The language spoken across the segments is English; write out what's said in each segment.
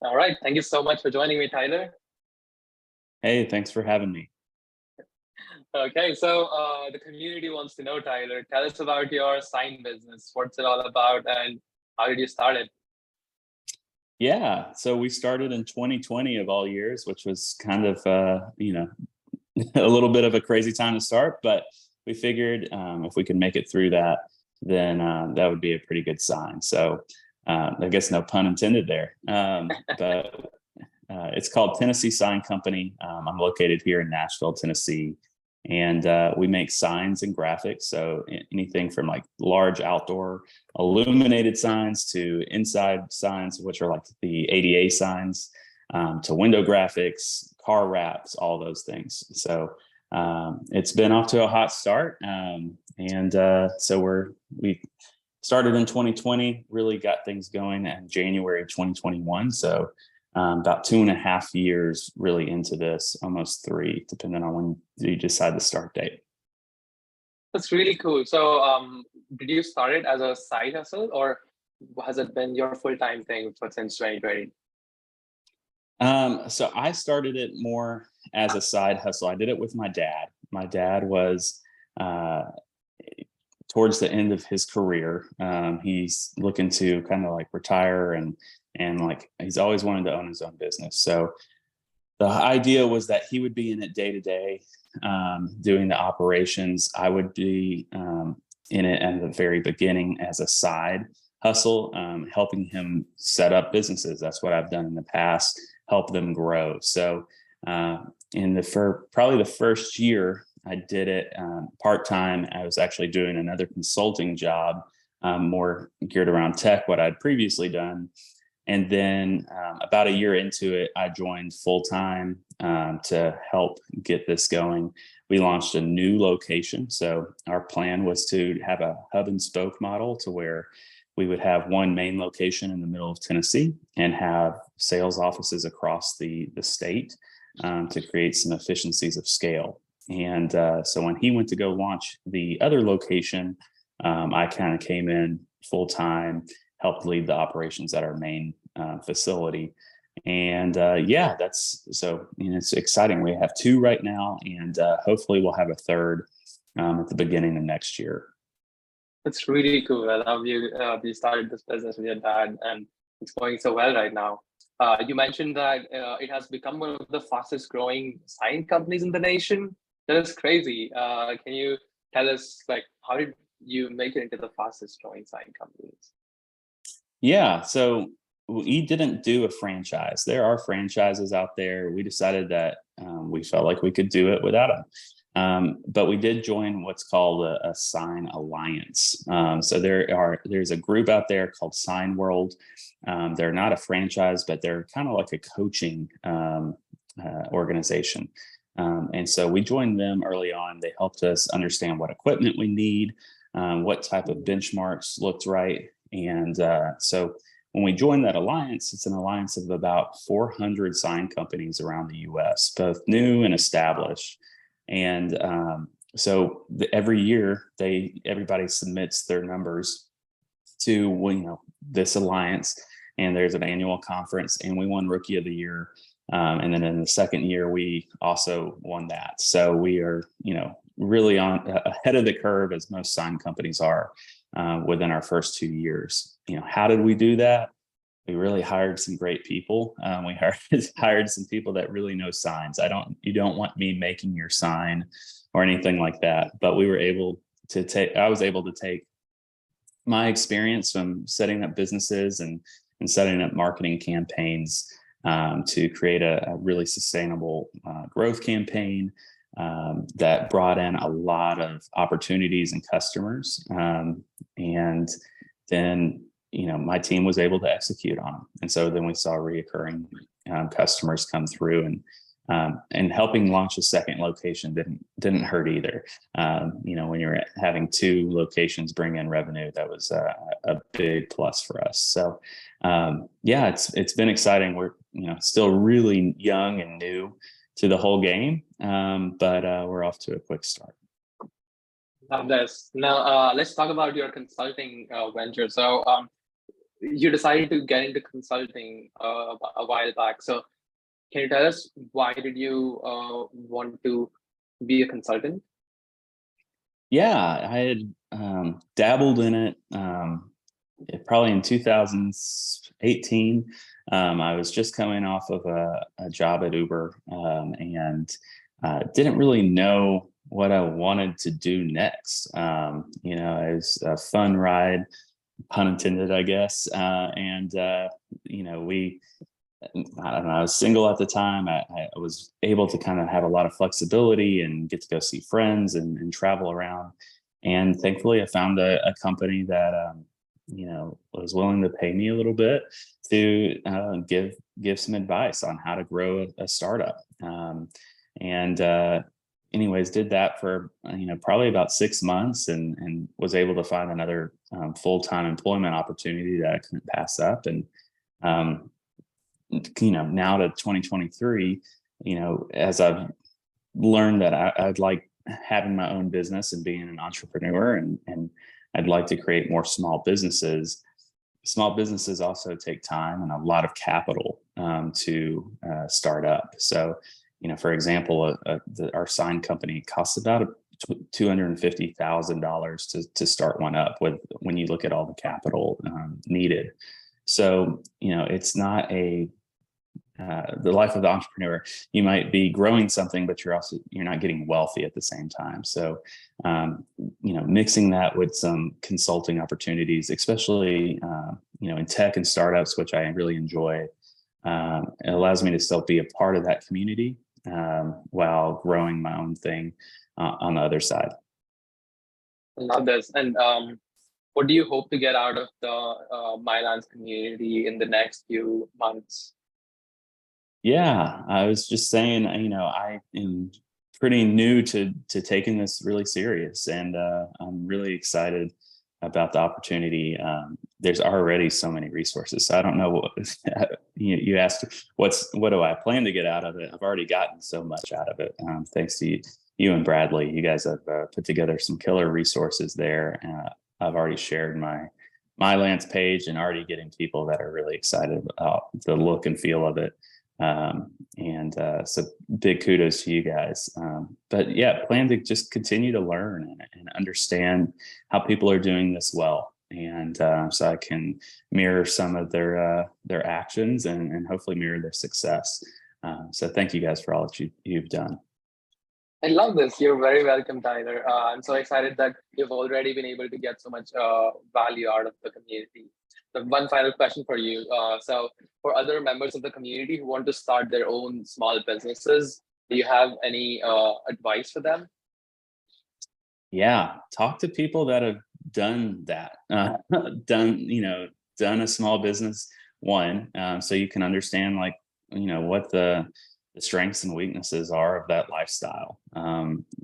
All right. Thank you so much for joining me, Tyler. Hey, thanks for having me. Okay, so the community wants to know, Tyler, tell us about your sign business. What's it all about and how did you start it? Yeah, so we started in 2020 of all years, which was kind of a little bit of a crazy time to start, but we figured if we could make it through that, then that would be a pretty good sign. So I guess no pun intended there. But it's called Tennessee Sign Company. I'm located here in Nashville, Tennessee, and we make signs and graphics. So anything from like large outdoor illuminated signs to inside signs, which are like the ADA signs, to window graphics, car wraps, all those things. So it's been off to a hot start, so we started in 2020, really got things going in January 2021. So about 2.5 years really into this, almost three, depending on when you decide the start date. That's really cool. So did you start it as a side hustle or has it been your full-time thing for since 2020? So I started it more as a side hustle. I did it with my dad. My dad was uh, towards the end of his career. He's looking to kind of like retire and like he's always wanted to own his own business. So the idea was that he would be in it day to day, doing the operations. I would be in it at the very beginning as a side hustle, helping him set up businesses. That's what I've done in the past, help them grow. So for probably the first year, I did it part time. I was actually doing another consulting job, more geared around tech, what I'd previously done. And then about a year into it, I joined full time to help get this going. We launched a new location. So our plan was to have a hub and spoke model to where we would have one main location in the middle of Tennessee and have sales offices across the state to create some efficiencies of scale. And so when he went to go launch the other location, I kind of came in full time, helped lead the operations at our main facility. And that's so it's exciting. We have two right now, and hopefully we'll have a third at the beginning of next year. That's really cool. I love you started this business with your dad and it's going so well right now. You mentioned that it has become one of the fastest growing sign companies in the nation. That is crazy. Can you tell us like how did you make it into the fastest growing sign companies? Yeah, so we didn't do a franchise. There are franchises out there. We decided that we felt like we could do it without them. But we did join what's called a sign alliance. So there's a group out there called Sign World. They're not a franchise, but they're kind of like a coaching organization. And so we joined them early on. They helped us understand what equipment we need, what type of benchmarks looked right. And so when we joined that alliance, it's an alliance of about 400 sign companies around the US, both new and established. And every year everybody submits their numbers to this alliance, and there's an annual conference, and we won Rookie of the Year. And then in the second year, we also won that. So we are, really on ahead of the curve as most sign companies are within our first 2 years. How did we do that? We really hired some great people. We hired some people that really know signs. You don't want me making your sign or anything like that, but I was able to take my experience from setting up businesses and setting up marketing campaigns to create a really sustainable growth campaign that brought in a lot of opportunities and customers. And then, my team was able to execute on them. And so then we saw reoccurring customers come through, and helping launch a second location didn't hurt either. When you're having two locations bring in revenue, that was a big plus for us. So it's been exciting. We're still really young and new to the whole game, but we're off to a quick start. Love this. Now let's talk about your consulting venture. So you decided to get into consulting a while back. So can you tell us why did you want to be a consultant? Yeah, I had dabbled in it probably in 2018. I was just coming off of a job at Uber, and didn't really know what I wanted to do next. It was a fun ride, pun intended, I guess. I don't know, I was single at the time. I was able to kind of have a lot of flexibility and get to go see friends and travel around. And thankfully, I found a company that, was willing to pay me a little bit to give some advice on how to grow a startup. Anyways, did that for, probably about 6 months and was able to find another full-time employment opportunity that I couldn't pass up. And, now to 2023, as I've learned that I'd like having my own business and being an entrepreneur, and I'd like to create more small businesses. Small businesses also take time and a lot of capital to start up. So, for example, our sign company costs about $250,000 to start one up when you look at all the capital needed. So, it's not the life of the entrepreneur. You might be growing something, but you're not getting wealthy at the same time. So, mixing that with some consulting opportunities, especially, in tech and startups, which I really enjoy, it allows me to still be a part of that community while growing my own thing on the other side. I love this. And what do you hope to get out of the Mylance community in the next few months? Yeah, I was just saying, I am pretty new to taking this really serious, and I'm really excited about the opportunity. There's already so many resources. So I don't know what you asked. What do I plan to get out of it? I've already gotten so much out of it, thanks to you and Bradley. You guys have put together some killer resources there. I've already shared my Mylance page and already getting people that are really excited about the look and feel of it. So big kudos to you guys. But yeah, plan to just continue to learn and understand how people are doing this well. And so I can mirror some of their actions and hopefully mirror their success. So thank you guys for all that you've done. I love this. You're very welcome, Tyler. I'm so excited that you've already been able to get so much value out of the community. So one final question for you. So for other members of the community who want to start their own small businesses, do you have any advice for them? Yeah, talk to people that have done that, done a small business, so you can understand what the strengths and weaknesses are of that lifestyle.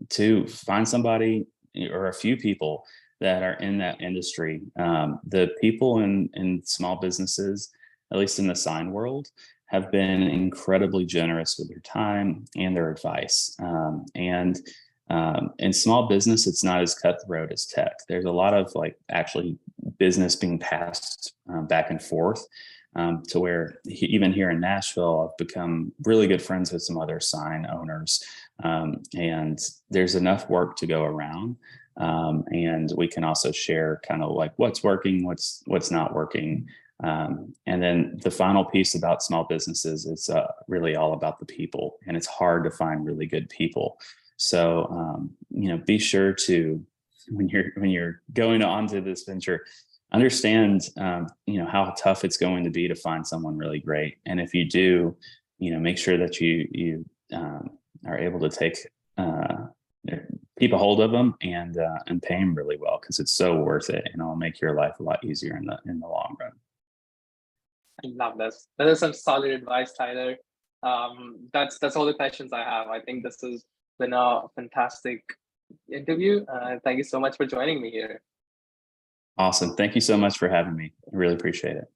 Two, find somebody or a few people that are in that industry. The people in small businesses, at least in the sign world, have been incredibly generous with their time and their advice. In small business, it's not as cutthroat as tech. There's a lot of actually business being passed back and forth, to where even here in Nashville, I've become really good friends with some other sign owners, and there's enough work to go around. And we can also share kind of what's working, what's not working. And then the final piece about small businesses is really all about the people, and it's hard to find really good people. So, be sure to, when you're going on to this venture, understand, how tough it's going to be to find someone really great. And if you do, make sure that you are able to keep a hold of them and pay them really well, because it's so worth it, and it'll make your life a lot easier in the long run. I love this. That is some solid advice, Tyler. That's all the questions I have. I think this has been a fantastic interview. Thank you so much for joining me here. Awesome. Thank you so much for having me. I really appreciate it.